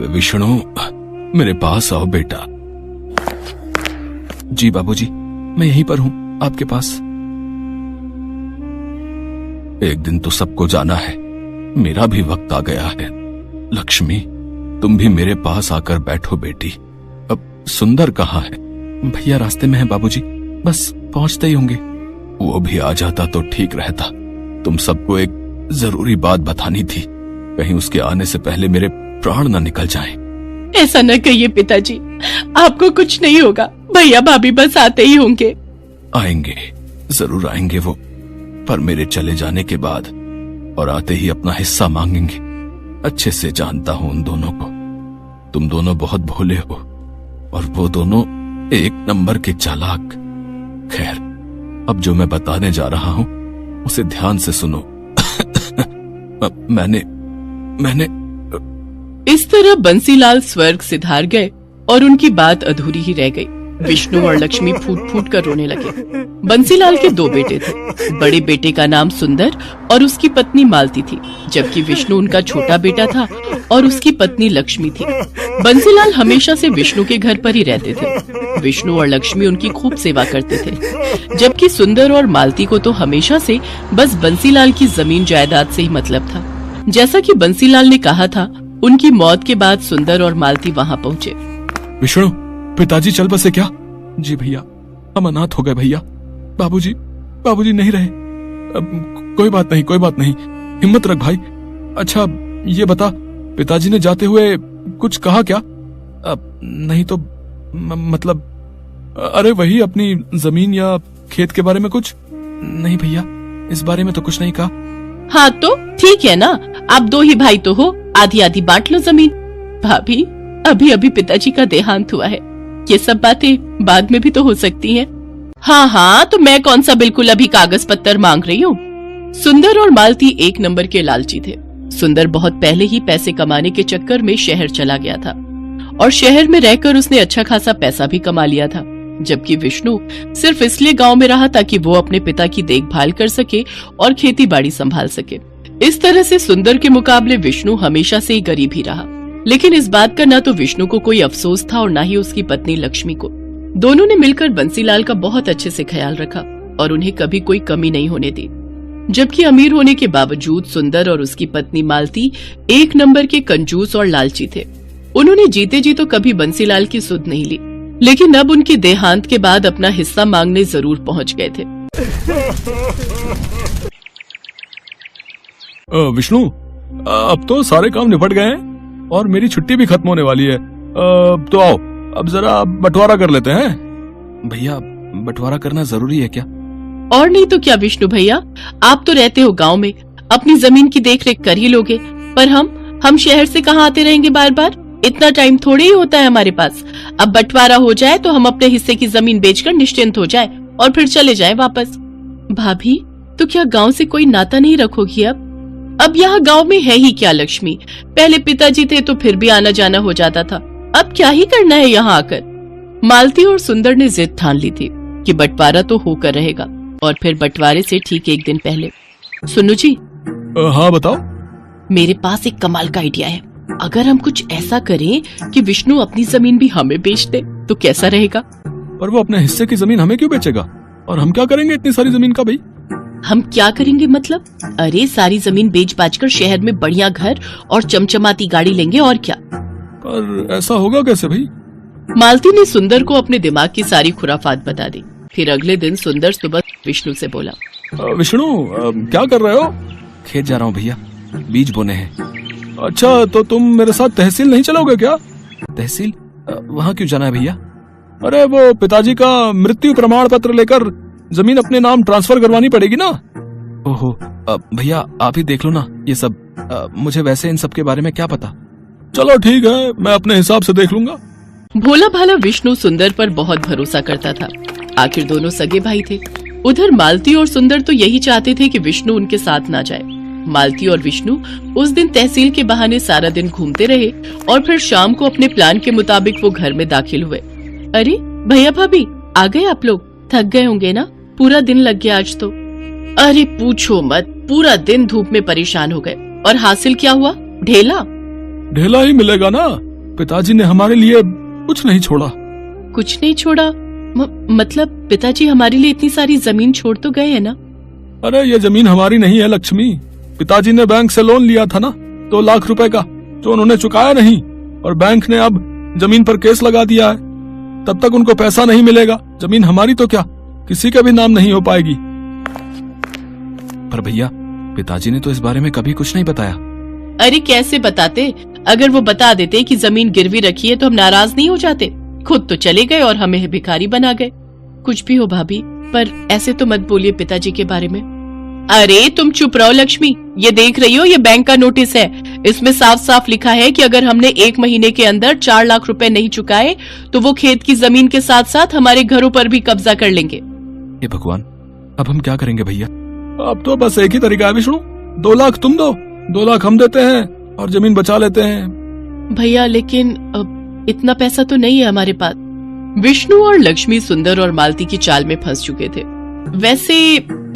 विष्णु, मेरे पास आओ बेटा। जी बाबूजी, मैं यहीं पर हूं, आपके पास। एक दिन तो सबको जाना है, मेरा भी वक्त आ गया है। लक्ष्मी, तुम भी मेरे पास आकर बैठो बेटी। अब सुंदर कहाँ है? भैया रास्ते में है बाबूजी, बस पहुंचते ही होंगे। वो भी आ जाता तो ठीक रहता। तुम सबको एक जरूरी बात बतानी थी, कहीं उसके आने से पहले मेरे प्राण न निकल जाएं। ऐसा न कहिए पिताजी, आपको कुछ नहीं होगा। भैया भाभी बस आते ही होंगे। आएंगे, जरूर आएंगे वो, पर मेरे चले जाने के बाद और आते ही अपना हिस्सा मांगेंगे। अच्छे से जानता हूं उन दोनों को। तुम दोनों बहुत भोले हो और वो दोनों एक नंबर के चालाक। खैर, अब जो मैं बताने जा रहा हूं उसे ध्यान से सुनो। मैंने इस तरह बंसीलाल स्वर्ग सिधार गए और उनकी बात अधूरी ही रह गई। विष्णु और लक्ष्मी फूट फूट कर रोने लगे। बंसीलाल के दो बेटे थे। बड़े बेटे का नाम सुंदर और उसकी पत्नी मालती थी, जबकि विष्णु उनका छोटा बेटा था और उसकी पत्नी लक्ष्मी थी। बंसीलाल हमेशा से विष्णु के घर पर ही रहते थे। विष्णु और लक्ष्मी उनकी खूब सेवा करते थे, जबकि सुंदर और मालती को तो हमेशा से बस बंसीलाल की जमीन जायदाद से ही मतलब था। जैसा कि बंसीलाल ने कहा था, उनकी मौत के बाद सुंदर और मालती वहाँ पहुँचे। विष्णु, पिताजी चल बसे क्या? जी भैया, हम अनाथ हो गए भैया। बाबूजी नहीं रहे। कोई बात नहीं, हिम्मत रख भाई। अच्छा ये बता, पिताजी ने जाते हुए कुछ कहा क्या? नहीं तो मतलब, अरे वही अपनी जमीन या खेत के बारे में कुछ? नहीं भैया, इस बारे में तो कुछ नहीं कहा। हाँ तो ठीक है ना, आप दो ही भाई तो हो, आधी आधी बांट लो जमीन। भाभी, अभी अभी पिताजी का देहांत हुआ है, ये सब बातें बाद में भी तो हो सकती हैं। हाँ, तो मैं कौन सा बिल्कुल अभी कागज पत्तर मांग रही हूँ। सुंदर और मालती एक नंबर के लालची थे। सुंदर बहुत पहले ही पैसे कमाने के चक्कर में शहर चला गया था और शहर में रहकर उसने अच्छा खासा पैसा भी कमा लिया था, जबकि विष्णु सिर्फ इसलिए गांव में रहा ताकि वो अपने पिता की देखभाल कर सके और खेती बाड़ी संभाल सके। इस तरह से सुंदर के मुकाबले विष्णु हमेशा से ही गरीब ही रहा। लेकिन इस बात का न तो विष्णु को कोई अफसोस था और न ही उसकी पत्नी लक्ष्मी को। दोनों ने मिलकर बंसीलाल का बहुत अच्छे से ख्याल रखा और उन्हें कभी कोई कमी नहीं होने दी। जबकि अमीर होने के बावजूद सुंदर और उसकी पत्नी मालती एक नंबर के कंजूस और लालची थे। उन्होंने जीते जी तो कभी बंसीलाल की सुध नहीं ली, लेकिन अब उनके देहांत के बाद अपना हिस्सा मांगने जरूर पहुंच गए थे। विष्णु, अब तो सारे काम निपट गए हैं और मेरी छुट्टी भी खत्म होने वाली है। तो आओ, अब जरा बंटवारा कर लेते हैं। भैया, बंटवारा करना जरूरी है क्या? और नहीं तो क्या विष्णु भैया, आप तो रहते हो गांव में, अपनी जमीन की देखरेख कर ही लोगे, पर हम शहर से कहाँ आते रहेंगे बार बार? इतना टाइम थोड़ी ही होता है हमारे पास। अब बंटवारा हो जाए तो हम अपने हिस्से की जमीन बेचकर निश्चिंत हो जाए और फिर चले जाए वापस। भाभी, तो क्या गाँव से कोई नाता नहीं रखोगी अब यहाँ गांव में है ही क्या लक्ष्मी? पहले पिताजी थे तो फिर भी आना जाना हो जाता था, अब क्या ही करना है यहाँ आकर? मालती और सुंदर ने जिद ठान ली थी कि बंटवारा तो होकर रहेगा। और फिर बंटवारे से ठीक एक दिन पहले, सुनो जी। हाँ बताओ। मेरे पास एक कमाल का आइडिया है। अगर हम कुछ ऐसा करें कि विष्णु अपनी जमीन भी हमें बेच दे तो कैसा रहेगा? पर वो अपने हिस्से की जमीन हमें क्यों बेचेगा? और हम क्या करेंगे इतनी सारी जमीन का भाई? हम क्या करेंगे मतलब? अरे सारी जमीन बेच बाच कर शहर में बढ़िया घर और चमचमाती गाड़ी लेंगे, और क्या। पर ऐसा होगा कैसे भाई? मालती ने सुंदर को अपने दिमाग की सारी खुराफात बता दी। फिर अगले दिन सुंदर सुबह विष्णु से बोला, विष्णु, क्या कर रहे हो? खेत जा रहा हूँ भैया, बीज बोने हैं। अच्छा, तो तुम मेरे साथ तहसील नहीं चलोगे क्या? तहसील? वहाँ क्यों जाना है भैया? अरे वो पिताजी का मृत्यु प्रमाण पत्र लेकर जमीन अपने नाम ट्रांसफर करवानी पड़ेगी ना। ओहो, भैया आप ही देख लो ना ये सब। मुझे वैसे इन सब के बारे में क्या पता। चलो ठीक है, मैं अपने हिसाब से देख लूंगा। भोला भाला विष्णु सुंदर पर बहुत भरोसा करता था। आखिर दोनों सगे भाई थे। उधर मालती और सुंदर तो यही चाहते थे कि विष्णु उनके साथ ना जाए। मालती और विष्णु उस दिन तहसील के बहाने सारा दिन घूमते रहे और फिर शाम को अपने प्लान के मुताबिक वो घर में दाखिल हुए। अरे भैया भाभी, आ गए आप लोग? थक गए होंगे ना, पूरा दिन लग गया आज तो। अरे पूछो मत, पूरा दिन धूप में परेशान हो गए। और हासिल क्या हुआ? ढेला। ढेला ही मिलेगा ना। पिताजी ने हमारे लिए कुछ नहीं छोड़ा। कुछ नहीं छोड़ा? मतलब पिताजी हमारे लिए इतनी सारी जमीन छोड़ तो गए हैं ना? अरे ये जमीन हमारी नहीं है लक्ष्मी। पिताजी ने बैंक से लोन लिया था ना 2 लाख रुपए का, जो उन्होंने चुकाया नहीं, और बैंक ने अब जमीन पर केस लगा दिया है। तब तक उनको पैसा नहीं मिलेगा। जमीन हमारी तो क्या, किसी के भी नाम नहीं हो पाएगी। पर भैया, पिताजी ने तो इस बारे में कभी कुछ नहीं बताया। अरे कैसे बताते? अगर वो बता देते कि जमीन गिरवी रखी है तो हम नाराज नहीं हो जाते? खुद तो चले गए और हमें भिखारी बना गए। कुछ भी हो भाभी, पर ऐसे तो मत बोलिए पिताजी के बारे में। अरे तुम चुप रहो लक्ष्मी। ये देख रही हो, ये बैंक का नोटिस है। इसमें साफ साफ लिखा है कि अगर हमने 1 महीने के अंदर 4 लाख रुपए नहीं चुकाए तो वो खेत की जमीन के साथ साथ हमारे घरों पर भी कब्जा कर लेंगे। हे भगवान, अब हम क्या करेंगे भैया? अब तो बस एक ही तरीका है विष्णु, 2 लाख तुम दो, 2 लाख हम देते हैं और जमीन बचा लेते हैं। भैया लेकिन इतना पैसा तो नहीं है हमारे पास। विष्णु और लक्ष्मी सुंदर और मालती की चाल में फंस चुके थे। वैसे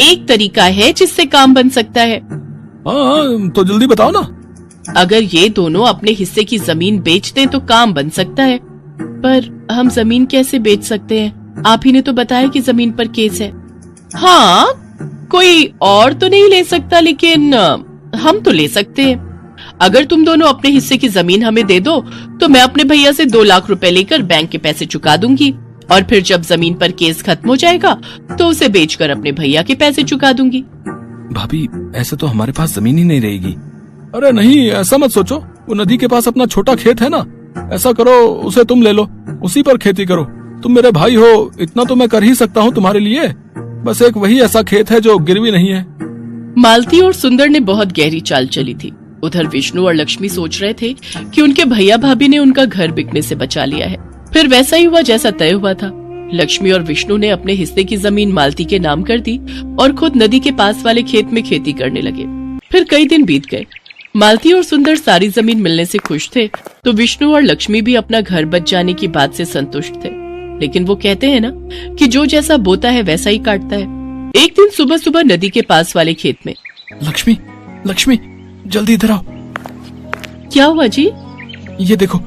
एक तरीका है जिससे काम बन सकता है। हाँ, तो जल्दी बताओ ना। अगर ये दोनों अपने हिस्से की जमीन बेच दें तो काम बन सकता है। पर हम जमीन कैसे बेच सकते हैं? आप ही ने तो बताया कि जमीन पर केस है। हाँ, कोई और तो नहीं ले सकता, लेकिन हम तो ले सकते हैं। अगर तुम दोनों अपने हिस्से की जमीन हमें दे दो तो मैं अपने भैया से 2 लाख रुपए लेकर बैंक के पैसे चुका दूंगी, और फिर जब जमीन पर केस खत्म हो जाएगा तो उसे बेचकर अपने भैया के पैसे चुका दूंगी। भाभी, ऐसे तो हमारे पास जमीन ही नहीं रहेगी। अरे नहीं, ऐसा मत सोचो। वो नदी के पास अपना छोटा खेत है ना, ऐसा करो उसे तुम ले लो, उसी पर खेती करो। तुम मेरे भाई हो, इतना तो मैं कर ही सकता हूँ तुम्हारे लिए। बस एक वही ऐसा खेत है जो गिरवी नहीं है। मालती और सुंदर ने बहुत गहरी चाल चली थी। उधर विष्णु और लक्ष्मी सोच रहे थे कि उनके भैया भाभी ने उनका घर बिकने से बचा लिया है। फिर वैसा ही हुआ जैसा तय हुआ था। लक्ष्मी और विष्णु ने अपने हिस्से की जमीन मालती के नाम कर दी और खुद नदी के पास वाले खेत में खेती करने लगे। फिर कई दिन बीत गए। मालती और सुंदर सारी जमीन मिलने से खुश थे, तो विष्णु और लक्ष्मी भी अपना घर बच जाने की बात से संतुष्ट थे। लेकिन वो कहते हैं ना कि जो जैसा बोता है वैसा ही काटता है। एक दिन सुबह सुबह नदी के पास वाले खेत में, लक्ष्मी, लक्ष्मी, जल्दी इधर आओ। क्या हुआ जी? ये देखो,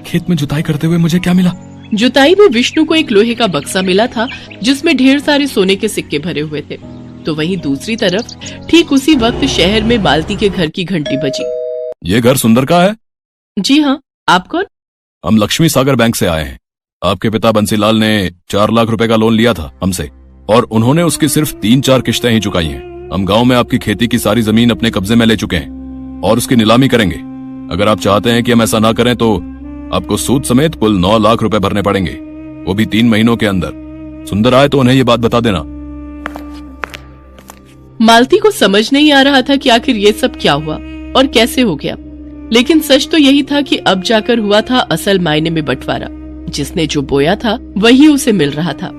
खेत में जुताई करते हुए मुझे क्या मिला? जुताई में विष्णु को एक लोहे का बक्सा मिला था जिसमें ढेर सारे सोने के सिक्के भरे हुए थे। तो वहीं दूसरी तरफ ठीक उसी वक्त शहर में मालती के घर की घंटी बजी। ये घर सुंदर का है? जी हाँ, आप कौन? हम लक्ष्मी सागर बैंक से आए हैं। आपके पिता बंसीलाल ने 4 लाख रुपए का लोन लिया था हमसे, और उन्होंने उसकी सिर्फ 3-4 किश्तें ही चुकाई हैं। हम गांव में आपकी खेती की सारी जमीन अपने कब्जे में ले चुके हैं और उसकी नीलामी करेंगे। अगर आप चाहते हैं कि हम ऐसा ना करें तो आपको सूद समेत कुल 9 लाख रुपए भरने पड़ेंगे, वो भी 3 महीनों के अंदर। सुंदर आए तो उन्हें ये बात बता देना। मालती को समझ नहीं आ रहा था कि आखिर ये सब क्या हुआ और कैसे हो गया, लेकिन सच तो यही था कि अब जाकर हुआ था असल मायने में बंटवारा। जिसने जो बोया था वही उसे मिल रहा था।